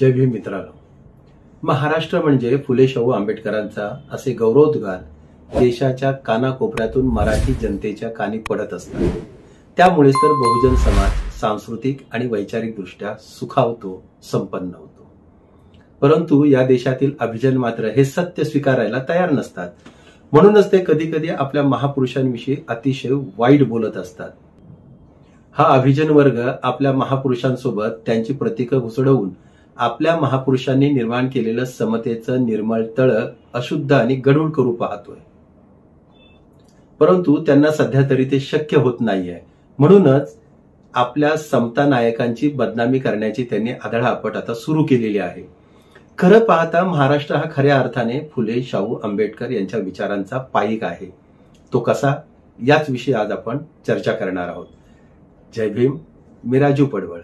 जय भीम मित्रांनो, महाराष्ट्र म्हणजे फुले शाहू आंबेडकरांचा असे गौरवोद्गार देशाच्या कानाकोपऱ्यातून मराठी जनतेच्या कानी पडत असतात. त्यामुळेच तर बहुजन समाज सांस्कृतिक आणि वैचारिक दृष्ट्या सुखावतो, संपन्न होतो. परंतु या देशातील अभिजन मात्र हे सत्य स्वीकारायला तयार नसतात. म्हणूनच ते कधी कधी आपल्या महापुरुषांविषयी अतिशय वाईट बोलत असतात. हा अभिजन वर्ग आपल्या महापुरुषांसोबत त्यांची प्रतीकं घुसडवून आपल्या महापुरुषांनी निर्माण केलेलं समतेचं निर्मळ तळ अशुद्ध आणि गढूळ करू पाहतोय. परंतु त्यांना सध्या तरी ते शक्य होत नाहीये. म्हणूनच आपल्या समता नायकांची बदनामी करण्याची त्यांनी आढळापट आता सुरू केलेली आहे. खरं पाहता महाराष्ट्र हा खऱ्या अर्थाने फुले शाहू आंबेडकर यांच्या विचारांचा पाईक आहे. तो कसा, याच विषयी आज आपण चर्चा करणार आहोत. जय भीम. मी राजू पडवळ.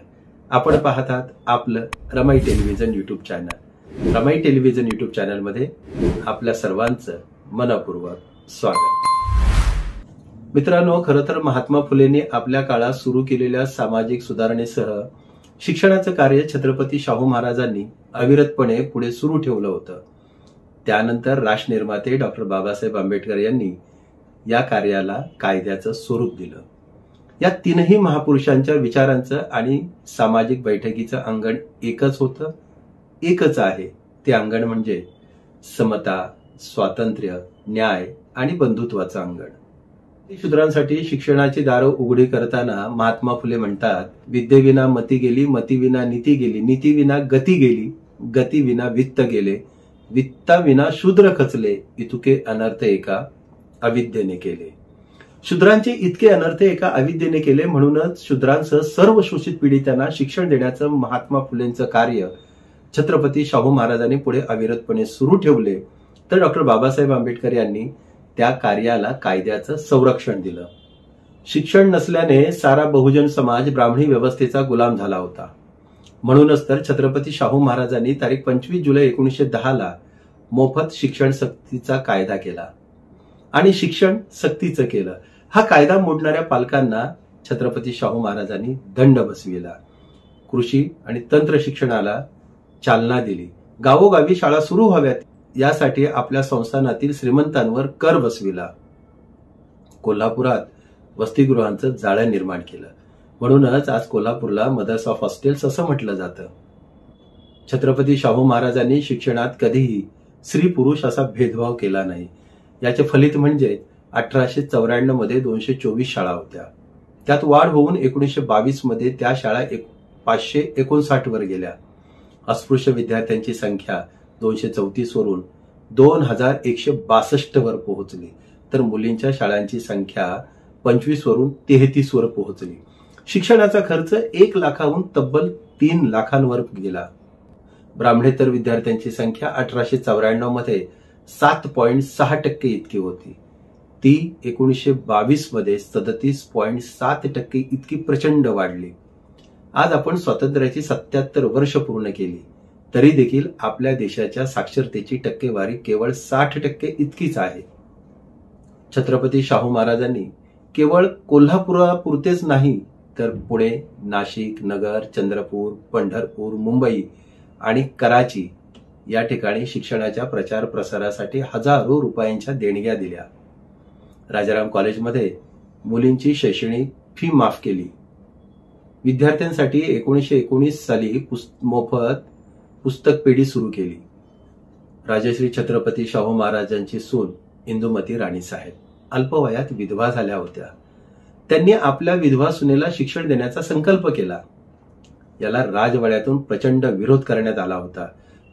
आपण पाहतात आपलं Ramai television YouTube channel. Ramai television YouTube चॅनलमध्ये आपल्या सर्वांचं मनपूर्वक स्वागत. मित्रांनो, खरं तर महात्मा फुलेंनी आपल्या काळात सुरू केलेल्या सामाजिक सुधारणेसह शिक्षणाचं कार्य छत्रपती शाहू महाराजांनी अविरतपणे पुढे सुरू ठेवलं होतं. त्यानंतर राष्ट्रनिर्माते डॉक्टर बाबासाहेब आंबेडकर यांनी या कार्याला कायद्याचं स्वरूप दिलं. या तीनही महापुरुषांच्या विचारांचं आणि सामाजिक बैठकीचं अंगण एकच होतं, एकच आहे. ते अंगण म्हणजे समता, स्वातंत्र्य, न्याय आणि बंधुत्वाचं अंगण. शूद्रांसाठी शिक्षणाची दारं उघडी करताना महात्मा फुले म्हणतात, विद्येविना मती गेली, मतीविना नीती गेली, नीतीविना गती गेली, गतीविना वित्त गेले, वित्ताविना शूद्र खचले, इतुके अनर्थ एका अविद्येने केले. शूद्रांचे इतके अनर्थ एका अविद्येने केले. म्हणूनच शूद्रांसह सर्व शोषित पीडितांना शिक्षण देण्याचं महात्मा फुलेंचं कार्य छत्रपती शाहू महाराजांनी पुढे अविरतपणे सुरू ठेवले. तर डॉक्टर बाबासाहेब आंबेडकर यांनी त्या कार्याला कायद्याचं संरक्षण दिलं. शिक्षण नसल्याने सारा बहुजन समाज ब्राह्मणी व्यवस्थेचा गुलाम झाला होता. म्हणूनच तर छत्रपती शाहू महाराजांनी तारीख 25 जुलै 1910 मोफत शिक्षण सक्तीचा कायदा केला आणि शिक्षण सक्तीचं केलं. हा कायदा मोडणाऱ्या पालकांना छत्रपती शाहू महाराजांनी दंड बसविला. कृषी आणि तंत्र शिक्षणाला चालना दिली. गावोगावी शाळा सुरू व्हाव्यात यासाठी आपल्या संस्थानातील श्रीमंतांवर कर बसविला. कोल्हापुरात वसतिगृहांचं जाळं निर्माण केलं. म्हणूनच आज कोल्हापूरला मदर्स ऑफ हॉस्टेल्स असं म्हटलं जातं. छत्रपती शाहू महाराजांनी शिक्षणात कधीही स्त्री पुरुष असा भेदभाव केला नाही. याचे फलित म्हणजे 1894 मध्ये 224 शाळा होत्या. त्यात वाढ होऊन 1922 मध्ये त्या शाळा 559 वर गेल्या. अस्पृश्य विद्यार्थ्यांची संख्या 234 वरून 2162 वर पोहोचली. तर मुलींच्या शाळांची संख्या 25 वरून 33 वर पोहोचली. शिक्षणाचा खर्च 1 लाखाहून तब्बल 3 लाखांवर गेला. ब्राह्मणेतर विद्यार्थ्यांची संख्या 1894 मध्ये 7.6% इतकी होती. ती 1922 मध्ये 37.7% इतकी प्रचंड वाढली. आज आपण स्वातंत्र्याची 77 वर्ष पूर्ण केली तरी देखील आपल्या देशाच्या साक्षरतेची टक्केवारी केवळ 60% इतकीच आहे. छत्रपती शाहू महाराजांनी केवळ कोल्हापुरापुरतेच नाही तर पुणे, नाशिक, नगर, चंद्रपूर, पंढरपूर, मुंबई आणि कराची या ठिकाणी शिक्षणाच्या प्रचार प्रसारासाठी हजारो रुपयांच्या देणग्या दिल्या. राजाराम कॉलेजमध्ये मुलींची शैक्षणिक फी माफ केली. विद्यार्थ्यांसाठी 1919 साली मोफत पुस्तक पेढी सुरू केली. राजश्री छत्रपती शाहू महाराजांची सून इंदुमती राणीसाहेब अल्पवयात विधवा झाल्या होत्या. त्यांनी आपल्या विधवा सुनेला शिक्षण देण्याचा संकल्प केला. याला राजवाड्यातून प्रचंड विरोध करण्यात आला होता.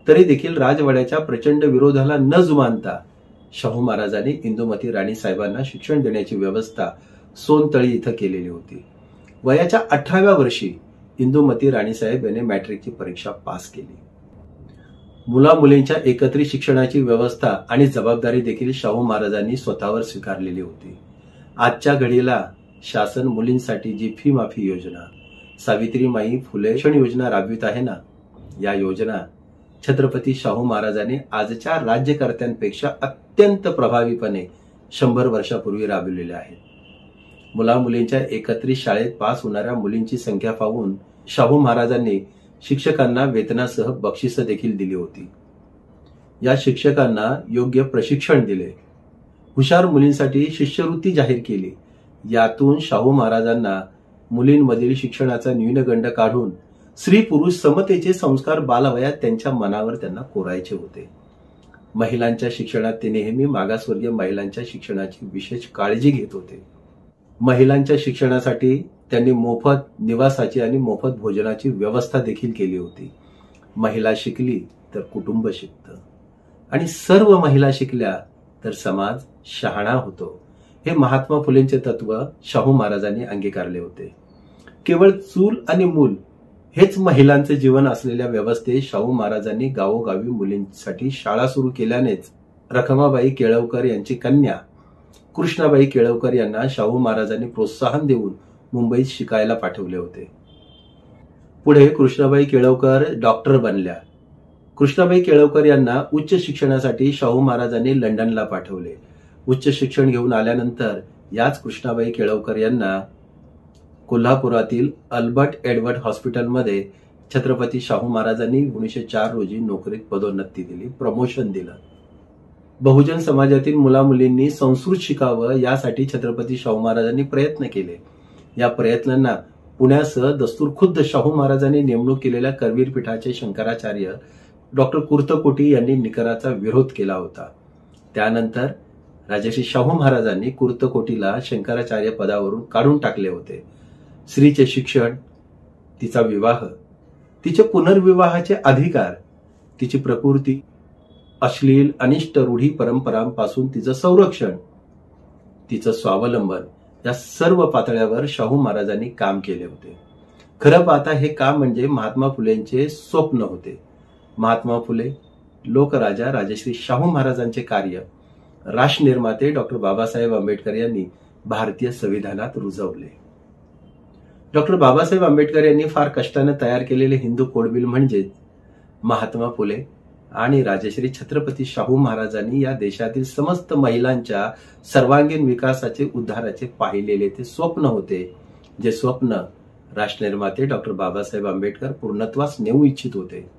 तरी देखील राजवाड्याच्या प्रचंड विरोधाला न जुमानता शाहू महाराजांनी इंदुमती राणी साहेबांना शिक्षण देण्याची व्यवस्था सोनतळी इथं केलेली होती. वयाच्या 18व्या वर्षी इंदुमती राणी साहेब यांनी मॅट्रिकची परीक्षा पास केली. मुला मुलींच्या एकत्रित शिक्षणाची व्यवस्था आणि जबाबदारी देखील शाहू महाराजांनी स्वतःवर स्वीकारलेली होती. आजच्या घडीला शासन मुलींसाठी जी फी माफी योजना, सावित्रीमाई फुले शिक्षण योजना राबवित आहे ना, या योजना छत्रपती शाहू महाराजांनी आजच्या राज्यकर्त्यांपेक्षा अत्यंत प्रभावीपणे 100 वर्षापूर्वी राबविलेल्या आहेत. मुला मुलींच्या एकत्रित शाळेत पास होणाऱ्या मुलींची संख्या पाहून शाहू महाराजांनी शिक्षकांना वेतनासह बक्षिसं देखील दिली होती. या शिक्षकांना योग्य प्रशिक्षण दिले. हुशार मुलींसाठी शिष्यवृत्ती जाहीर केली. यातून शाहू महाराजांना मुलींमधील शिक्षणाचा न्यूनगंड काढून स्त्री पुरुष समतेचे संस्कार बालवयात त्यांच्या मनावर त्यांना कोरायचे होते. महिलांच्या शिक्षणात ते नेहमी मागासवर्गीय महिलांच्या शिक्षणाची विशेष काळजी घेत होते. महिलांच्या शिक्षणासाठी त्यांनी मोफत निवासाची आणि मोफत भोजनाची व्यवस्था देखील केली होती. महिला शिकली तर कुटुंब शिकतं आणि सर्व महिला शिकल्या तर समाज शहाणा होतो. हे महात्मा फुलेंचे तत्व शाहू महाराजांनी अंगीकारले होते. केवळ चूल आणि मूल हेच महिलांचे जीवन असलेल्या व्यवस्थेत शाहू महाराजांनी गावोगावी मुलींसाठी शाळा सुरू केल्यानेच रखमाबाई केळवकर यांची कन्या कृष्णाबाई केळवकर यांना शाहू महाराजांनी प्रोत्साहन देऊन मुंबईत शिकायला पाठवले होते. पुढे कृष्णाबाई केळवकर डॉक्टर बनल्या. कृष्णाबाई केळवकर यांना उच्च शिक्षणासाठी शाहू महाराजांनी लंडनला पाठवले. उच्च शिक्षण घेऊन आल्यानंतर याच कृष्णाबाई केळवकर यांना कोल्हापुरातील अल्बर्ट एडवर्ड हॉस्पिटलमध्ये छत्रपती शाहू महाराजांनी 1904 रोजी नोकरीत पदोन्नती दिली, प्रमोशन दिलं. बहुजन समाजातील मुलामुलींनी संस्कृत शिकावं यासाठी छत्रपती शाहू महाराजांनी प्रयत्न केले. या प्रयत्नांना पुण्यासह दस्तूरखुद्द शाहू महाराजांनी नेमणूक केलेल्या करवीर पीठाचे शंकराचार्य डॉक्टर कुर्तकोटी यांनी निकराचा विरोध केला होता. त्यानंतर राजश्री शाहू महाराजांनी कुर्तकोटीला शंकराचार्य पदावरून काढून टाकले होते. स्त्रीचे शिक्षण, तिचा विवाह, तिचे पुनर्विवाहाचे अधिकार, तिची प्रकृती, अश्लील अनिष्ट रूढी परंपरांपासून तिचं संरक्षण, तिचं स्वावलंबन या सर्व पातळ्यावर शाहू महाराजांनी काम केले होते. खरं पाहता हे काम म्हणजे महात्मा फुलेंचे स्वप्न होते. महात्मा फुले, लोकराजा राजश्री शाहू महाराजांचे कार्य राष्ट्रनिर्माते डॉक्टर बाबासाहेब आंबेडकर यांनी भारतीय संविधानात रुजवले. डॉक्टर बाबासाहेब आंबेडकर यांनी फार कष्टाने तयार केलेले हिंदू कोड बिल म्हणजे महात्मा फुले आणि राजश्री छत्रपती शाहू महाराजांनी या देशातील समस्त महिलांच्या सर्वांगीण विकासाचे, उद्धाराचे पाहिलेले ते स्वप्न होते. जे स्वप्न राष्ट्रनिर्माते डॉक्टर बाबासाहेब आंबेडकर पूर्णत्वास नेऊ इच्छित होते.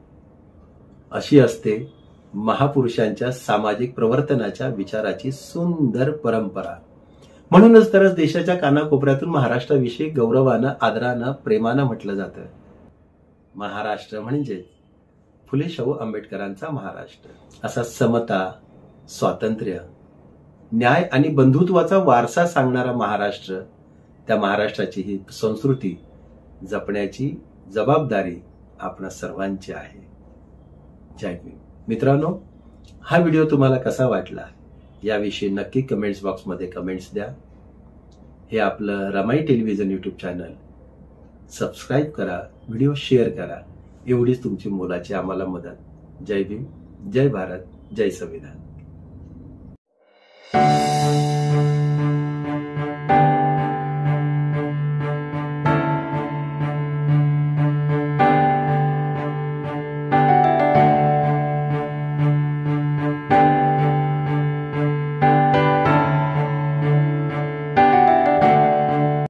अशी असते महापुरुषांच्या सामाजिक प्रवर्तनाच्या विचाराची सुंदर परंपरा. म्हणूनच तर देशाच्या कानाकोपऱ्यातून महाराष्ट्राविषयी गौरवानं, आदरानं, प्रेमानं म्हटलं जातं. महाराष्ट्र म्हणजे फुले शाहू आंबेडकरांचा महाराष्ट्र. असा समता, स्वातंत्र्य, न्याय आणि बंधुत्वाचा वारसा सांगणारा महाराष्ट्र, त्या महाराष्ट्राची ही संस्कृती जपण्याची जबाबदारी आपणा सर्वांची आहे. जय भीम. मित्रांनो, हा व्हिडिओ तुम्हाला कसा वाटला याविषयी नक्की कमेंट्स बॉक्समध्ये कमेंट्स द्या. हे आपलं Ramai television YouTube channel subscribe करा, व्हिडिओ शेअर करा. एवढीच तुमची मोलाची आम्हाला मदत. जय भीम, जय भारत, जय संविधान.